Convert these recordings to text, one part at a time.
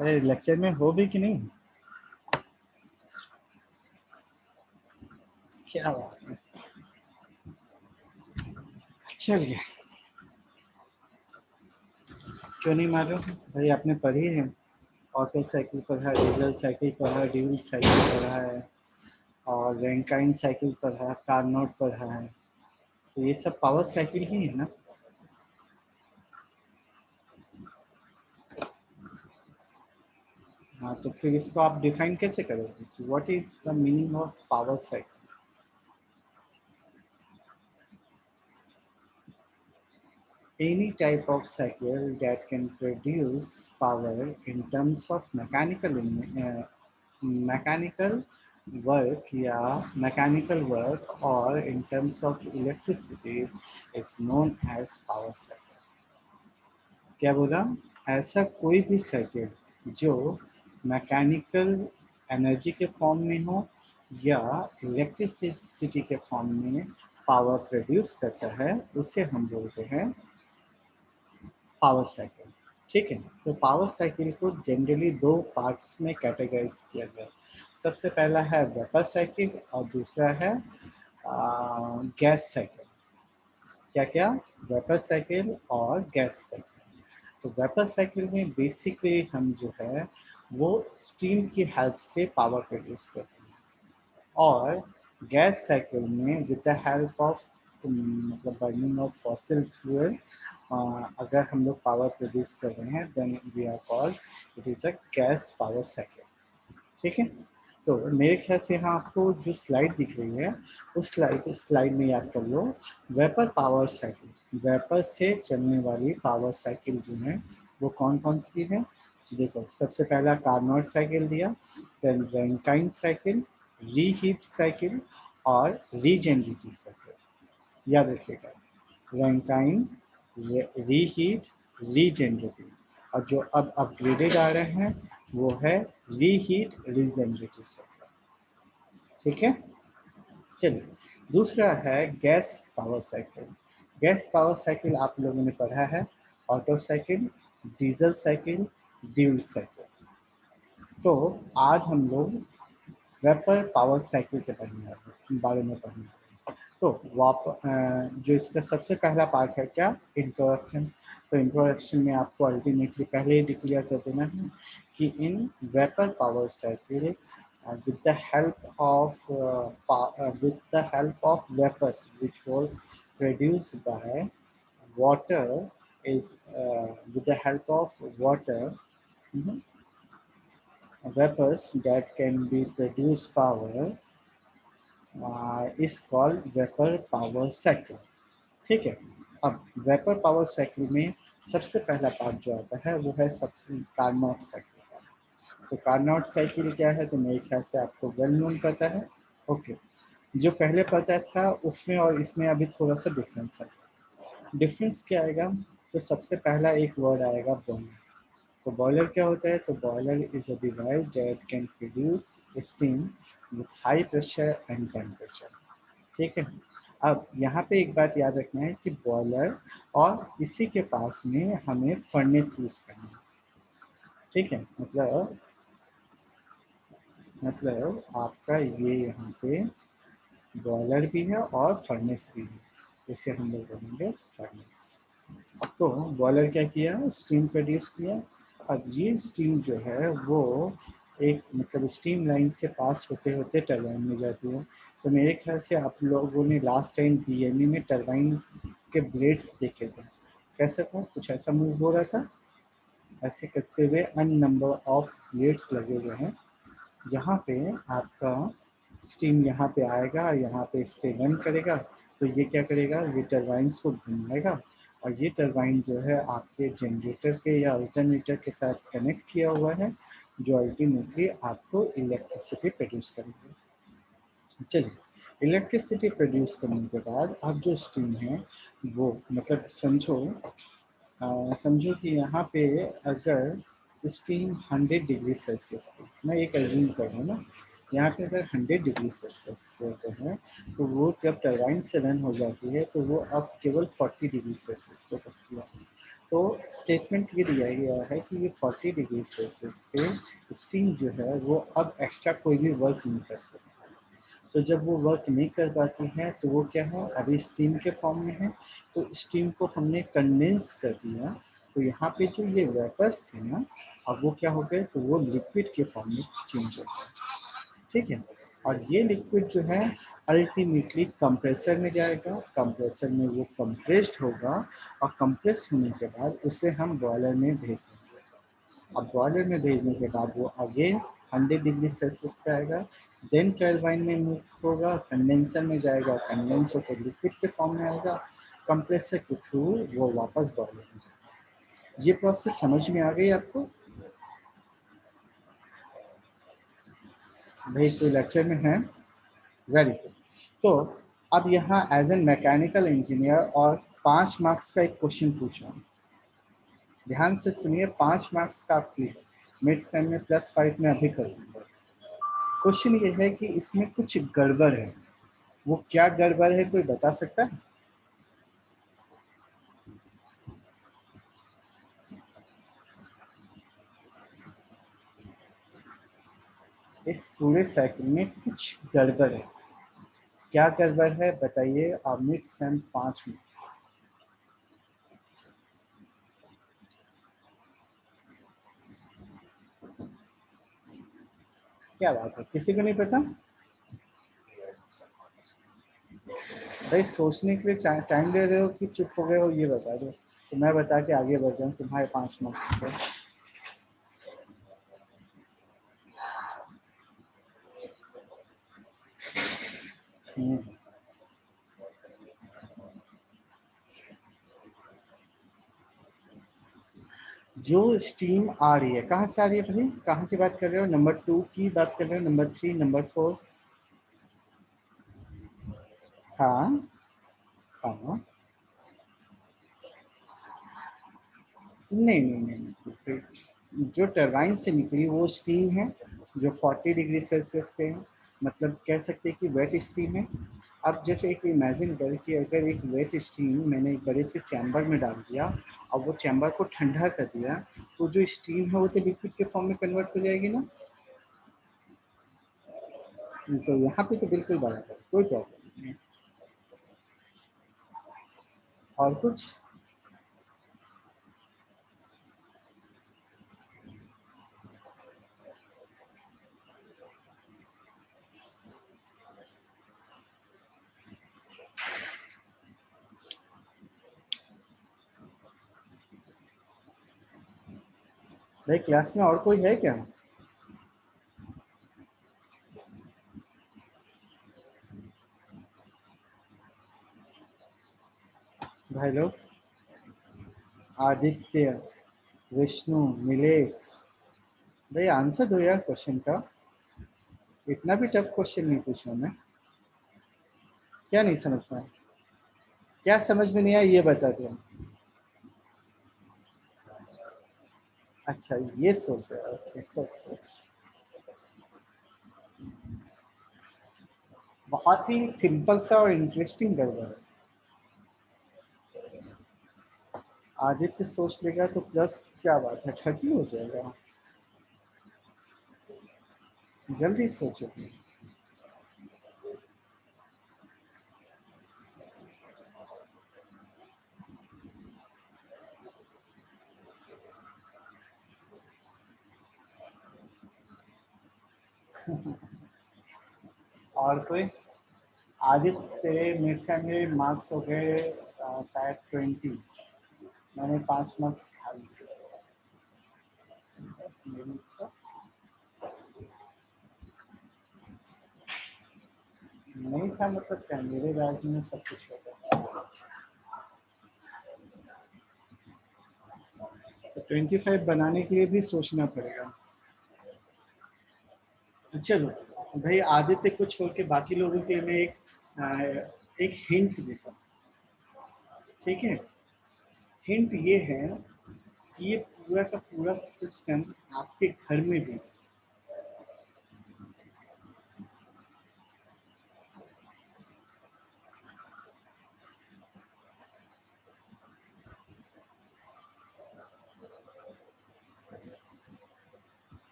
अरे लेक्चर में हो भी कि नहीं? क्या बात है, चलिए। क्यों नहीं मालूम भाई, आपने पढ़ी है। ऑटो साइकिल पढ़ा, डीजल साइकिल पढ़ा, ड्यूल साइकिल पढ़ा है, और रैंकाइन साइकिल पढ़ा, कार्नोट पढ़ा है। तो ये सब पावर साइकिल ही है ना। हाँ, तो फिर इसको आप डिफाइन कैसे करोगे? What is the meaning of power cycle? Any type of cycle that can produce power in terms of mechanical work या mechanical work or in terms of electricity is known as power cycle. क्या बोला? ऐसा कोई भी cycle जो mechanical energy के form में हो या इलेक्ट्रिसिटी के फॉर्म में पावर प्रोड्यूस करता है, उसे हम बोलते हैं पावर साइकिल। ठीक है, तो पावर साइकिल को जनरली दो पार्ट्स में कैटेगराइज किया गया। सबसे पहला है वेपर साइकिल और दूसरा है गैस साइकिल। क्या क्या? वेपर साइकिल और गैस साइकिल। तो वेपर साइकिल में बेसिकली हम जो है वो स्टीम की हेल्प से पावर प्रोड्यूस करते हैं, और गैस साइकिल में विद द हेल्प ऑफ मतलब बर्निंग ऑफ फॉसिल फ्यूल अगर हम लोग पावर प्रोड्यूस कर रहे हैं, then we are called it is a gas power cycle. ठीक है, तो मेरे ख्याल से यहाँ आपको जो स्लाइड दिख रही है उस स्लाइड में याद कर लो, वेपर पावर साइकिल, वेपर से चलने वाली पावर साइकिल जो है वो कौन कौन सी है। देखो, सबसे पहला कार्नोट साइकिल दिया, देन रैंकाइन साइकिल, रीहीट साइकिल और रीजेनरेटिव साइकिल। याद रखिएगा, रैंकाइन, रीहीट, रीजेनरेटिव, और जो अब अपग्रेडेड आ रहे हैं वो है रीहीट रीजेनरेटिव साइकिल। ठीक है, चलिए। दूसरा है gas power cycle. Gas power cycle आप लोगों ने पढ़ा है, auto cycle, diesel cycle, dual cycle. तो आज हम लोग वेपर पावर साइकिल के बारे में पढ़ेंगे। तो जो इसका सबसे पहला पार्ट है क्या? इंट्रोडक्शन। तो इंट्रोडक्शन में आपको अल्टीमेटली पहले ही डिक्लेयर कर देना है कि in vapour power cycle with the help of with the help of vapors which was produced by water is with the help of water, mhm, vapors that can be produce power is called vapor power cycle। ठीक है, अब vapour power cycle में सबसे पहला part जो आता है वो है सबसे कार्नोट साइकिल का। तो कार्नोट साइकिल क्या है, तो मेरे ख्याल से आपको वेल नोन पता है। ओके, जो पहले पता था उसमें और इसमें अभी थोड़ा सा डिफरेंस है। डिफरेंस क्या आएगा? तो सबसे पहला एक वर्ड आएगा बॉयलर। तो बॉयलर क्या होता है? तो boiler is a device that can produce steam with high pressure and temperature. ठीक है, अब यहाँ पे एक बात याद रखना है कि बॉयलर और इसी के पास में हमें फर्नेस यूज़ करना है। ठीक है, मतलब आपका ये यहाँ पे बॉयलर भी है और फर्नेस भी है, इसे हम लोग बोलेंगे फर्नेस। तो बॉयलर क्या किया? स्टीम प्रोड्यूस किया। अब ये स्टीम जो है वो एक मतलब स्टीम लाइन से पास होते होते टरबाइन में जाती है। तो मेरे ख्याल से आप लोगों ने लास्ट टाइम डीएमई में टरबाइन के ब्लेड्स देखे थे। कैसा था? कुछ ऐसा मूव हो रहा था, ऐसे करते हुए अन नंबर ऑफ ब्लेड्स लगे हुए हैं, जहाँ पे आपका स्टीम यहाँ पे आएगा, यहाँ पे इस पे रन करेगा। तो ये क्या करेगा? ये टरबाइन्स को घुमाएगा, और ये टरबाइन जो है आपके जनरेटर के या अल्टरनेटर के साथ कनेक्ट किया हुआ है, जो अल्टीमेटली आपको इलेक्ट्रिसिटी प्रोड्यूस करेंगे। चलिए, इलेक्ट्रिसिटी प्रोड्यूस करने के बाद अब जो स्टीम है वो मतलब समझो कि यहाँ पे अगर स्टीम 100 डिग्री सेल्सियस पे, मैं एक एज्यूम कर रहा हूँ ना, यहाँ पे अगर 100 डिग्री सेल्सियस पे है, तो वो जब टरबाइन से रन हो जाती है तो वो अब केवल 40 डिग्री सेल्सियस पे बचती है। तो स्टेटमेंट ये दिया गया है कि ये 40 डिग्री सेल्सियस पे स्टीम जो है वो अब एक्स्ट्रा कोई भी वर्क नहीं कर सकती। तो जब वो वर्क नहीं कर पाती है तो वो क्या है, अभी स्टीम के फॉर्म में है, तो स्टीम को हमने कंडेंस कर दिया। तो यहाँ पे जो ये वेपर्स थे ना, अब वो क्या हो गए, तो वो लिक्विड के फॉर्म में चेंज हो गए। ठीक है। और ये लिक्विड जो है अल्टीमेटली कंप्रेसर में जाएगा, कंप्रेसर में वो कंप्रेस्ड होगा, और कंप्रेस होने के बाद उसे हम बॉयलर में भेज देंगे। अब बॉयलर में भेजने के बाद वो अगेन 100 डिग्री सेल्सियस पे आएगा, देन टर्बाइन में मूव होगा, कंडेंसर में जाएगा, कंडेंस होकर लिक्विड के फॉर्म में आएगा, कंप्रेसर के थ्रू वो वापस बॉयलर में जाएगा। ये प्रोसेस समझ में आ गई आपको भाई? कोई लेक्चर में है? Very good. तो अब यहाँ एज एन मैकेनिकल इंजीनियर और 5 मार्क्स का एक क्वेश्चन पूछ रहा हूँ, ध्यान से सुनिए। 5 मार्क्स का आपकी मिड सेम में +5 में अभी कर दूंगा। क्वेश्चन ये है कि इसमें कुछ गड़बड़ है, वो क्या गड़बड़ है कोई बता सकता है? इस पूरे साइकिल में कुछ गड़बड़ है, क्या गड़बड़ है बताइए? और मिड सेम 5 मार्क्स। क्या बात है, किसी को नहीं पता? भाई सोचने के लिए टाइम दे रहे हो कि चुप हो गए हो, ये बता दो, तो मैं बता के आगे बढ़ जाऊँ तुम्हारे 5 मार्क्स पे। हम्म। जो स्टीम आ रही है कहाँ से आ रही है भाई? कहाँ की बात कर रहे हो? नंबर 2 की बात कर रहे हो? Number 3, number 4? हाँ हाँ। नहीं नहीं नहीं नहीं। जो टरबाइन से निकली वो स्टीम है, जो 40 डिग्री सेल्सियस पे है, मतलब कह सकते हैं कि वेट स्टीम है। अब जैसे एक इमेजिन करें कि अगर एक वेट स्टीम मैंने एक बड़े से चैम्बर में डाल दिया और वो चैम्बर को ठंडा कर दिया, तो जो स्टीम है वो तो लिक्विड के फॉर्म में कन्वर्ट हो जाएगी ना। तो यहाँ पे तो बिल्कुल बराबर, कोई प्रॉब्लम नहीं। और कुछ? भाई क्लास में और कोई है क्या? भाई लोग, आदित्य, विष्णु, नीलेश, भाई आंसर दो यार क्वेश्चन का। इतना भी टफ क्वेश्चन नहीं पूछा मैं। क्या नहीं समझ में आया? क्या समझ में नहीं आया ये बता दो। अच्छा ये सोच रहे हो, ओके, सोच सोच। बहुत ही सिंपल सा और इंटरेस्टिंग गड़बड़ है। आदित्य सोच लेगा तो प्लस क्या बात है, 30 हो जाएगा। जल्दी सोचो। और कोई? आदित्य तेरे मिड सेम में मार्क्स हो गए शायद 20, मैंने 5 मार्क्स खा लिए। बस मेरी इच्छा नहीं था, मतलब क्या मेरे राज्य में सब कुछ होगा। तो 25 बनाने के लिए भी सोचना पड़ेगा। चलो भाई, आदित्य को छोड़ के बाकी लोगों के लिए मैं एक हिंट देता हूँ। ठीक है। हिंट ये है कि ये पूरा का पूरा सिस्टम आपके घर में भी।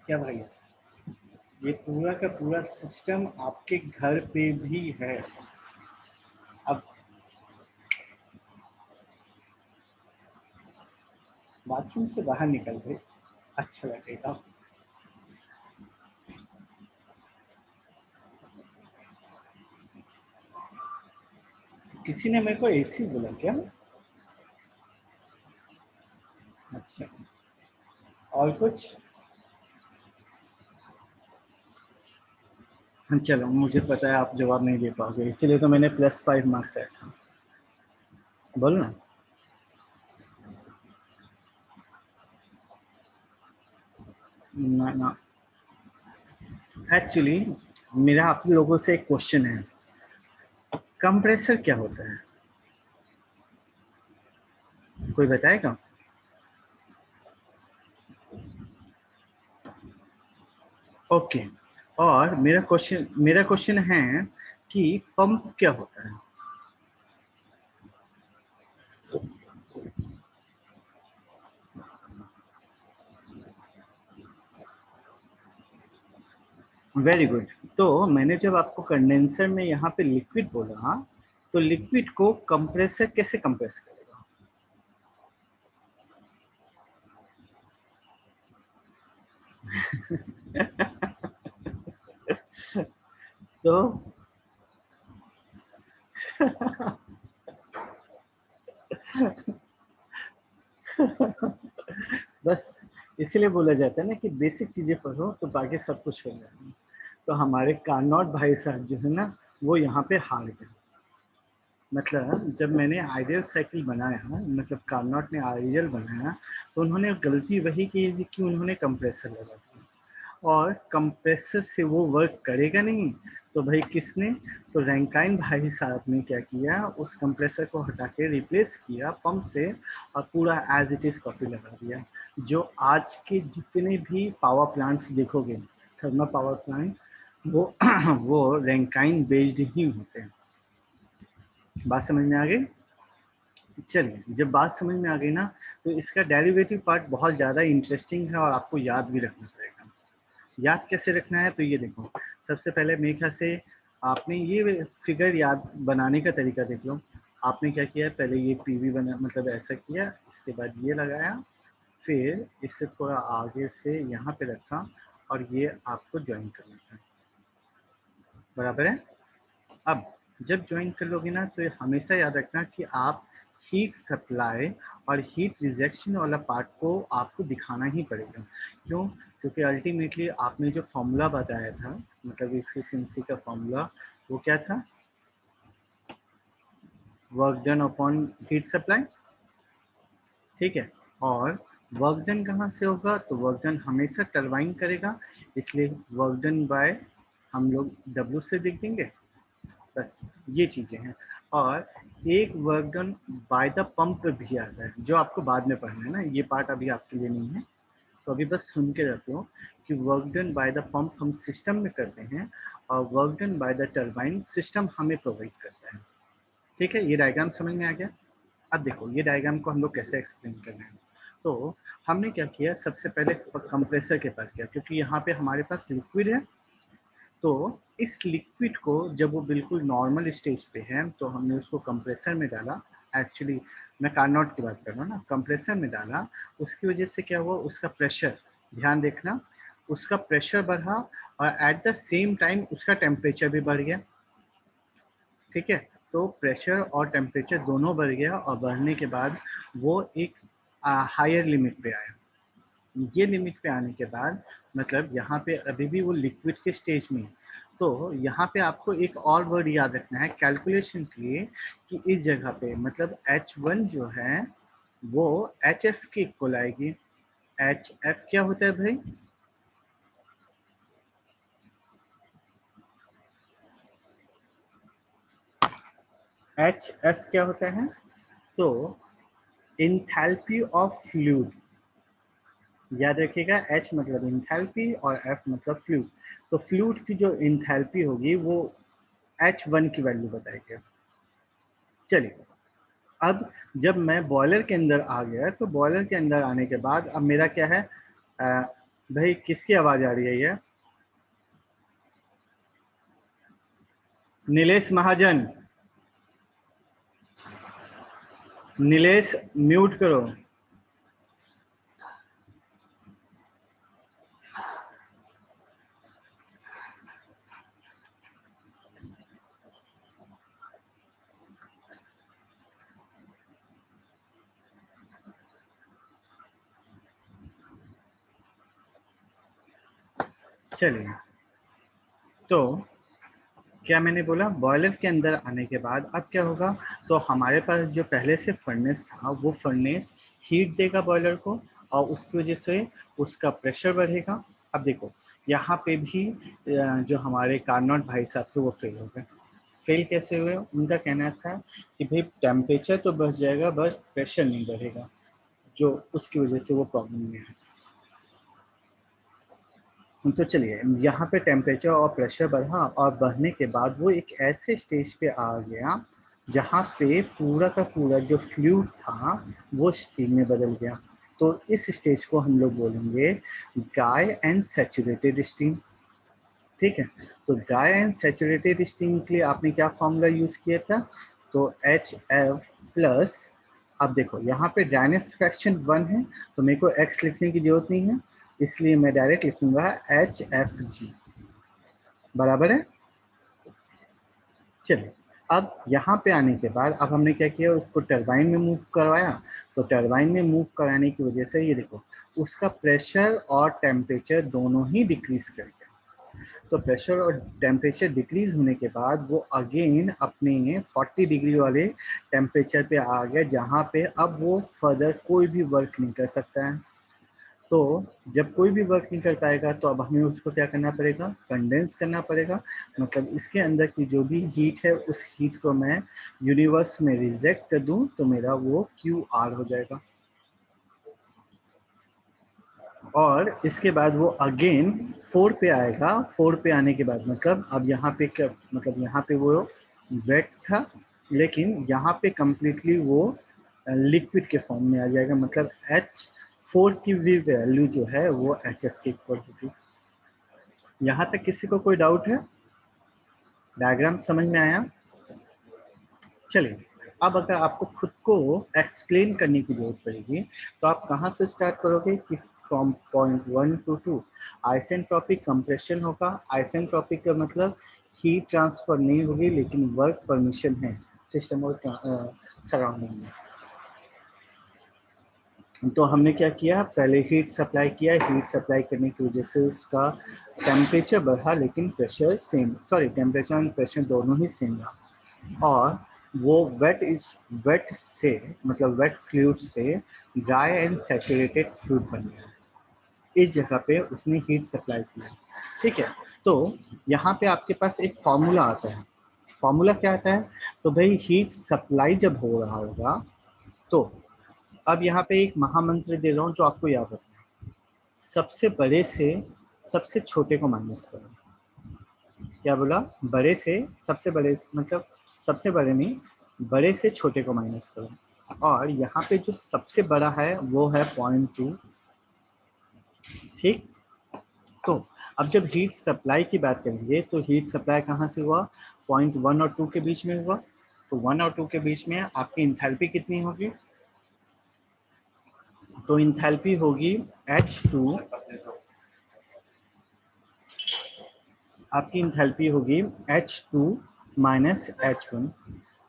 क्या भाई, ये पूरा का पूरा सिस्टम आपके घर पे भी है। अब बाथरूम से बाहर निकल गए, अच्छा लगेगा। किसी ने मेरे को एसी बोला क्या? अच्छा, और कुछ? चलो, मुझे पता है आप जवाब नहीं दे पाओगे, इसीलिए तो मैंने +5 मार्क्स है। बोलो ना। ना ना, एक्चुअली मेरा आप लोगों से एक क्वेश्चन है, कंप्रेसर क्या होता है? कोई बताएगा? ओके। और मेरा क्वेश्चन है कि पंप क्या होता है? Very good. तो मैंने जब आपको कंडेंसर में यहाँ पे लिक्विड बोला, तो लिक्विड को कंप्रेसर कैसे कंप्रेस करेगा? तो बस इसीलिए बोला जाता है ना कि बेसिक चीजें पढ़ो तो बाकी सब कुछ हो जाएगा। तो हमारे कार्नोट भाई साहब जो है ना, वो यहाँ पे हार गए। मतलब जब मैंने आइडियल साइकिल बनाया, मतलब कार्नोट ने आइडियल बनाया, तो उन्होंने गलती वही की कि उन्होंने कंप्रेसर लगा दिया, और कंप्रेसर से वो वर्क करेगा नहीं। तो भाई किसने? तो रैंकाइन भाई साहब ने क्या किया, उस कंप्रेसर को हटा के रिप्लेस किया पंप से, और पूरा एज इट इज़ कॉपी लगा दिया। जो आज के जितने भी पावर प्लांट्स देखोगे, थर्मल पावर प्लांट, वो वो रैंकाइन बेस्ड ही होते हैं। बात समझ में आ गई? चलिए, जब बात समझ में आ गई ना, तो इसका डेरिवेटिव पार्ट बहुत ज़्यादा इंटरेस्टिंग है और आपको याद भी रखना पड़ेगा। याद कैसे रखना है? तो ये देखो, सबसे पहले मेरे ख्याल से आपने ये फिगर याद बनाने का तरीका देख लो। आपने क्या किया, पहले ये पीवी बना, मतलब ऐसा किया, इसके बाद ये लगाया, फिर इससे थोड़ा आगे से यहाँ पे रखा, और ये आपको ज्वाइन करना है। बराबर है? अब जब ज्वाइन कर लोगे ना, तो हमेशा याद रखना कि आप हीट सप्लाई और हीट रिजेक्शन वाला पार्ट को आपको दिखाना ही पड़ेगा। क्यों? क्योंकि अल्टीमेटली आपने जो फॉर्मूला बताया था, मतलब एफिशिएंसी का फॉर्मूला, वो क्या था? Work done upon heat supply. ठीक है। और वर्क डन कहाँ से होगा? तो वर्क डन हमेशा टरबाइन करेगा, इसलिए वर्क डन बाय हम लोग W से लिख देंगे। बस ये चीज़ें हैं। और एक work done by the pump भी आता है, जो आपको बाद में पढ़ना है ना, ये पार्ट अभी आपके लिए नहीं है। तो अभी बस सुन के रखते हो कि work done by the pump हम सिस्टम में करते हैं, और work done by the turbine system हमें प्रोवाइड करता है। ठीक है, ये डायग्राम समझ में आ गया? अब देखो, ये डायग्राम को हम लोग कैसे एक्सप्लेन कर रहे हैं। तो हमने क्या किया, सबसे पहले कंप्रेसर के पास गया, क्योंकि यहाँ पे हमारे पास लिक्विड है। तो इस लिक्विड को जब वो बिल्कुल नॉर्मल स्टेज पे है, तो हमने उसको कंप्रेसर में डाला। एक्चुअली मैं कार्नोट की बात कर रहा हूँ ना, कंप्रेसर में डाला। उसकी वजह से क्या हुआ, उसका प्रेशर, ध्यान देखना, उसका प्रेशर बढ़ा, और एट द सेम टाइम उसका टेम्परेचर भी बढ़ गया। ठीक है। तो प्रेशर और टेम्परेचर दोनों बढ़ गया, और बढ़ने के बाद वो एक हायर लिमिट पे आया। ये लिमिट पे आने के बाद, मतलब यहाँ पे अभी भी वो लिक्विड के स्टेज में है। तो यहाँ पे आपको एक और वर्ड याद रखना है कैलकुलेशन के लिए, कि इस जगह पे मतलब H1 जो है वो HF के इक्वल आएगी। HF क्या होता है भाई? HF क्या होता है? तो इंथैल्पी ऑफ फ्लूइड, याद रखिएगा, H मतलब इंथैल्पी और F मतलब फ्लूइड। तो फ्लूइड की जो इंथैल्पी होगी वो H1 की वैल्यू बताएगी। चलिए, अब जब मैं बॉयलर के अंदर आ गया, तो बॉयलर के अंदर आने के बाद अब मेरा क्या है, भाई किसकी आवाज आ रही है ये? नीलेश महाजन, नीलेश म्यूट करो। चलिए, तो क्या मैंने बोला, बॉयलर के अंदर आने के बाद अब क्या होगा, तो हमारे पास जो पहले से फर्नेस था वो फर्नेस हीट देगा बॉयलर को, और उसकी वजह से उसका प्रेशर बढ़ेगा। अब देखो यहाँ पे भी जो हमारे कारनॉट भाई साहब थे वो फेल हो गए। फेल कैसे हुए? उनका कहना था कि भाई टेम्परेचर तो बढ़ जाएगा बस प्रेशर नहीं बढ़ेगा, जो उसकी वजह से वो प्रॉब्लम में है। तो चलिए, यहाँ पे टेम्परेचर और प्रेशर बढ़ा, और बढ़ने के बाद वो एक ऐसे स्टेज पे आ गया जहाँ पे पूरा का पूरा जो फ्लूइड था वो स्टीम में बदल गया। तो इस स्टेज को हम लोग बोलेंगे ड्राई एंड सैचुरेटेड स्टीम। ठीक है, तो ड्राई एंड सैचुरेटेड स्टीम के लिए आपने क्या फॉर्मूला यूज़ किया था? तो HF प्लस, अब देखो यहाँ पे ड्राइनेस फ्रैक्शन 1 है, तो मेरे को x लिखने की जरूरत नहीं है, इसलिए मैं डायरेक्ट लिखूंगा HFG बराबर है। चलिए, अब यहाँ पे आने के बाद अब हमने क्या किया, उसको टरबाइन में मूव करवाया। तो टरबाइन में मूव कराने की वजह से ये देखो उसका प्रेशर और टेम्परेचर दोनों ही डिक्रीज कर गया। तो प्रेशर और टेम्परेचर डिक्रीज होने के बाद वो अगेन अपने 40 डिग्री वाले टेम्परेचर पे आ गया, जहाँ पे अब वो फर्दर कोई भी वर्क नहीं कर सकता है। तो जब कोई भी वर्क नहीं कर पाएगा तो अब हमें उसको क्या करना पड़ेगा, कंडेंस करना पड़ेगा। मतलब इसके अंदर की जो भी हीट है उस हीट को मैं यूनिवर्स में रिजेक्ट कर दूं तो मेरा वो QR हो जाएगा। और इसके बाद वो अगेन 4 पे आएगा। 4 पे आने के बाद मतलब अब यहाँ पे क्या, मतलब यहाँ पे वो वेट था, लेकिन यहाँ पे कम्प्लीटली वो लिक्विड के फॉर्म में आ जाएगा। मतलब H4 की भी वैल्यू जो है वो HF के इक्वल होगी। यहाँ तक किसी को कोई डाउट है? डायग्राम समझ में आया? चलिए, अब अगर आपको खुद को एक्सप्लेन करने की जरूरत पड़ेगी तो आप कहाँ से स्टार्ट करोगे कि from point 1 to 2 isentropic compression होगा। आइसेंट्रोपिक का मतलब हीट ट्रांसफर नहीं होगी लेकिन वर्क परमिशन है सिस्टम और सराउंडिंग में। तो हमने क्या किया, पहले हीट सप्लाई किया, हीट सप्लाई करने की वजह से उसका टेम्परेचर बढ़ा लेकिन pressure same, sorry temperature and pressure दोनों ही सेम रहा। और वो वेट से मतलब वेट फ्लूइड से ड्राई एंड सैचुरेटेड फ्लूइड बन गया। इस जगह पे उसने हीट सप्लाई किया। ठीक है, तो यहाँ पे आपके पास एक फॉर्मूला आता है। फॉर्मूला क्या आता है? तो भाई हीट सप्लाई जब हो रहा होगा तो अब यहाँ पे एक महामंत्र दे रहा हूँ जो आपको याद रखना है। सबसे बड़े से सबसे छोटे को माइनस करो। क्या बोला? बड़े से सबसे बड़े, मतलब सबसे बड़े में बड़े से छोटे को माइनस करो। और यहाँ पे जो सबसे बड़ा है वो है 0.2। ठीक, तो अब जब हीट सप्लाई की बात करेंगे तो हीट सप्लाई कहाँ से हुआ? 0.1 और 2 के बीच में हुआ। तो 1 और 2 के बीच में आपकी इंथैल्पी कितनी होगी? तो इंथैल्पी होगी H2, आपकी इंथैल्पी होगी H2 माइनस H1।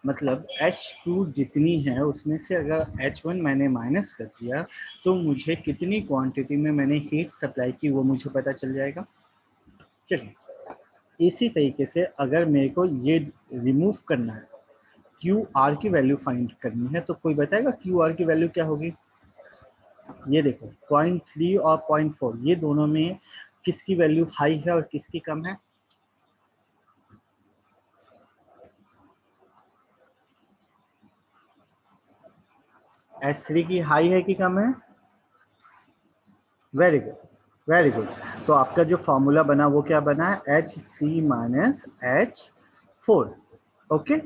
मतलब H2 जितनी है उसमें से अगर H1 मैंने माइनस कर दिया तो मुझे कितनी क्वांटिटी में मैंने हीट सप्लाई की वो मुझे पता चल जाएगा। चलिए, इसी तरीके से अगर मेरे को ये रिमूव करना है, QR की वैल्यू फाइंड करनी है, तो कोई बताएगा QR की वैल्यू क्या होगी? ये देखो 0.3 और 0.4 ये दोनों में किसकी वैल्यू हाई है और किसकी कम है? H3 की हाई है कि कम है? Very good, very good. तो आपका जो फॉर्मूला बना वो क्या बना है? H3 minus H4। ओके,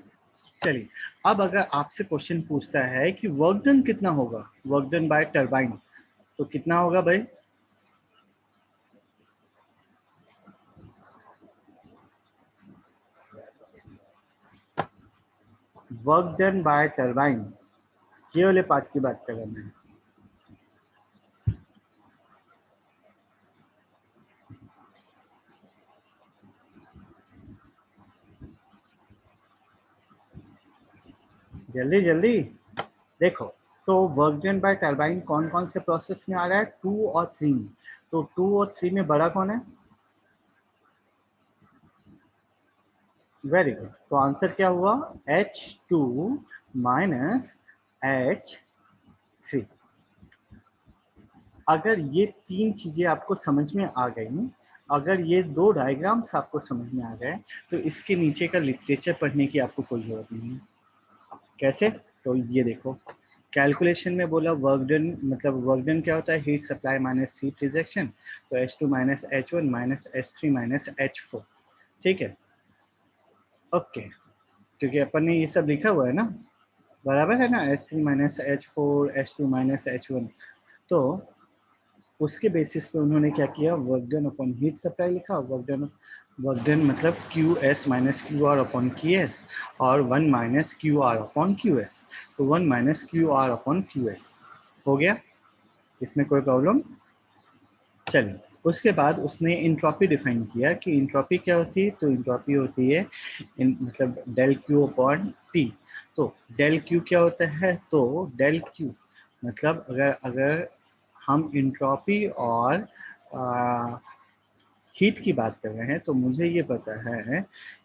चलिए, अब अगर आपसे क्वेश्चन पूछता है कि वर्क डन कितना होगा, वर्क डन बाय टरबाइन, तो कितना होगा भाई? वर्क डन बाय टरबाइन, ये वाले पार्ट की बात कर रहे हैं। जल्दी जल्दी देखो, तो वर्क डन बाय टरबाइन कौन कौन से प्रोसेस में आ रहा है, 2 और 3 में। तो 2 और 3 में बड़ा कौन है? Very good. तो आंसर क्या हुआ? H2 minus H3। अगर ये तीन चीजें आपको समझ में आ गई, अगर ये दो डायग्राम्स आपको समझ में आ गए, तो इसके नीचे का लिटरेचर पढ़ने की आपको कोई जरूरत नहीं है। कैसे? तो ये देखो, कैलकुलेशन में बोला वर्क डन, मतलब वर्क डन क्या होता है? Heat supply minus heat rejection. तो H2 minus H1 minus H3 minus H4। ठीक है, ओके, क्योंकि अपन ने ये सब लिखा हुआ है ना, बराबर है ना, H3 minus H4, H2 minus H1। तो उसके बेसिस पे उन्होंने क्या किया, work done upon heat supply लिखा। वर्क डन मतलब Q S minus Q R upon Q S, और 1 minus Q R upon Q S. तो 1 minus Q R upon Q S हो गया, इसमें कोई प्रॉब्लम? चलिए, उसके बाद उसने इंट्रॉपी डिफाइन किया कि इंट्रॉपी क्या होती है। तो इंट्रॉपी होती है मतलब डेल क्यू अपॉन टी। तो डेल क्यू क्या होता है? तो डेल क्यू मतलब अगर अगर हम इंट्रॉपी और हीट की बात कर रहे हैं, तो मुझे ये पता है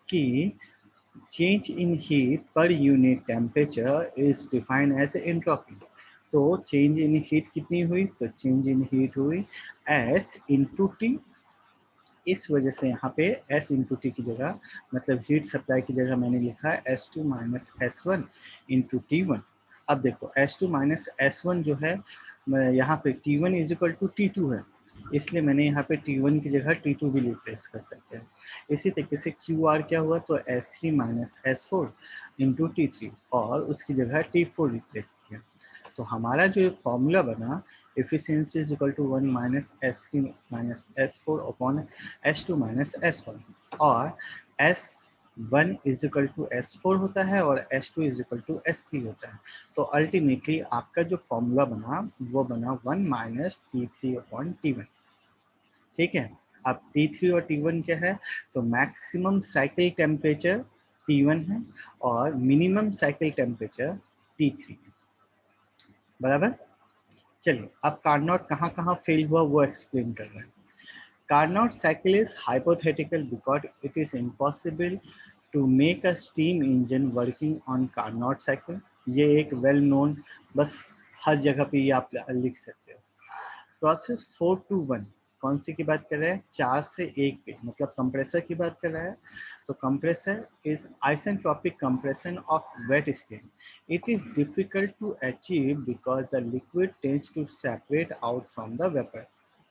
कि change in heat per unit temperature is defined as entropy. तो चेंज इन हीट कितनी हुई? तो चेंज इन हीट हुई एस इंटू टी। इस वजह से यहाँ पे S इंटू टी की जगह, मतलब हीट सप्लाई की जगह मैंने लिखा है S2 minus S1 into T1। अब देखो S2 माइनस S1 जो है, यहाँ पे T1 is equal to T2 है, इसलिए मैंने यहाँ पे T1 की जगह T2 भी रिप्लेस कर सकते हैं। इसी तरीके से QR क्या हुआ? तो S3 minus S4 into T3, और उसकी जगह T4 रिप्लेस किया। तो हमारा जो फॉर्मूला बना, efficiency is equal to 1 minus S3 minus S4 upon S2 minus S1, और S1 is equal to S4 होता है और S2 is equal to S3 होता है। तो अल्टीमेटली आपका जो फॉर्मूला बना वो बना 1 माइनस T3 अपॉन T1। ठीक है, अब T3 और T1 क्या है? तो मैक्सिमम साइकिल टेम्परेचर T1 है और मिनिमम साइकिल टेम्परेचर T3, बराबर। चलिए, अब कार्नोट कहाँ कहाँ फेल हुआ वो एक्सप्लेन कर रहे हैं। Carnot cycle is hypothetical because it is impossible to make a steam engine working on Carnot cycle. ये एक वेल नोन, बस हर जगह पे ये आप लिख सकते हो। प्रोसेस 4 to 1 कौन सी की बात कर रहे हैं? 4 से 1 पे, मतलब कंप्रेसर की बात कर रहा है। तो compressor is isentropic compression of wet steam. It is difficult to achieve because the liquid tends to separate out from the vapour.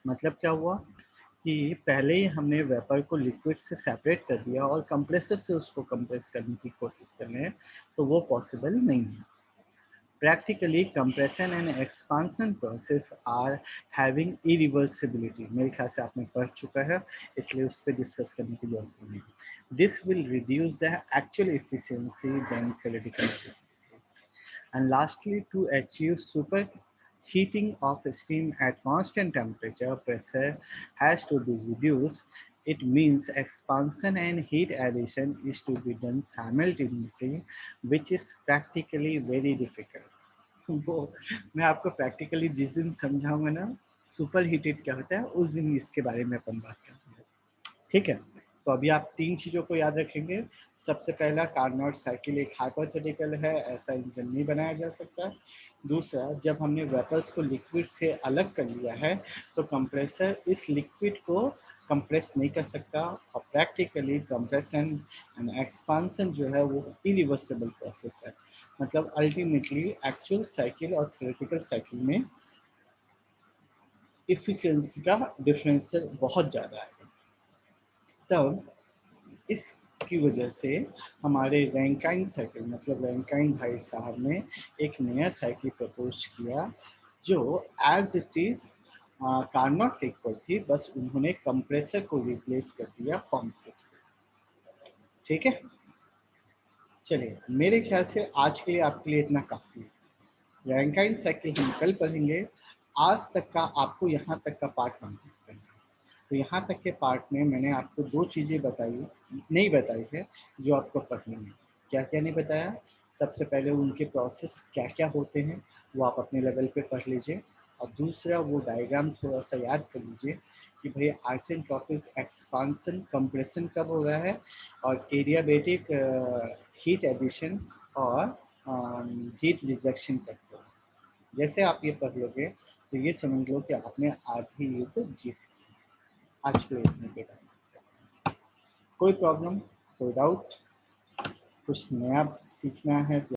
मतलब क्या हुआ कि पहले ही हमने वेपर को लिक्विड से सेपरेट कर दिया और कंप्रेसर से उसको कंप्रेस करने की कोशिश कर रहे हैं, तो वो पॉसिबल नहीं है। Practically, compression and expansion process are having irreversibility. मेरे ख्याल से आपने पढ़ चुका है, इसलिए उस पर डिस्कस करने की जरूरत नहीं है। This will reduce the actual efficiency than theoretical efficiency. And lastly, to achieve superheating of steam at constant temperature, pressure has to be reduced. It means expansion and heat addition is to be done simultaneously, which is practically very difficult. वो मैं आपको practically जिस दिन समझाऊंगा ना super heated क्या होता है, उस दिन इसके बारे में अपन बात करेंगे। ठीक है, तो अभी आप तीन चीज़ों को याद रखेंगे। सबसे पहला, कार्नोट साइकिल एक हाइपोथेटिकल है, ऐसा इंजन नहीं बनाया जा सकता। दूसरा, जब हमने वेपर्स को लिक्विड से अलग कर लिया है, तो कंप्रेसर इस लिक्विड को कंप्रेस नहीं कर सकता, और प्रैक्टिकली कंप्रेशन एंड एक्सपांसन जो है वो इरिवर्सिबल प्रोसेस है। मतलब अल्टीमेटली एक्चुअल साइकिल और थ्योरेटिकल साइकिल में इफिशियंसी का डिफरेंस बहुत ज़्यादा है। तब इसकी वजह से हमारे रैंकाइन साइकिल, मतलब रैंकाइन भाई साहब ने एक नया साइकिल प्रपोज किया जो एज इट इज कार्नोट के इक्वल थी, बस उन्होंने कंप्रेसर को रिप्लेस कर दिया पंप के थ्रू। ठीक है, चलिए, मेरे ख्याल से आज के लिए आपके लिए इतना काफ़ी है। रैंकाइन साइकिल हम कल पढ़ेंगे। आज तक का आपको यहाँ तक का पार्ट कंप्लीट करना है। तो यहाँ तक के पार्ट में मैंने आपको 2 चीज़ें बताई नहीं बताई है जो आपको पढ़नी है। क्या-क्या नहीं बताया? सबसे पहले उनके प्रोसेस क्या-क्या होते हैं, वो आप अपने लेवल पे पढ़ लीजिए। और दूसरा वो डायग्राम थोड़ा-सा याद कर लीजिए कि भई आइसेंट्रोपिक एक्सपांशन कंप्रेशन कब हो रहा है और एडियाबैटिक हीट एडिशन और हीट रिजेक्शन कब हो रहा है। जैसे आप ये पढ़ लोगे तो ये समझ लो कि आपने आधी युद्ध जीत ली। आज के लिए इतने के टाइम। कोई प्रॉब्लम, कोई डाउट, कुछ नया सीखना है तो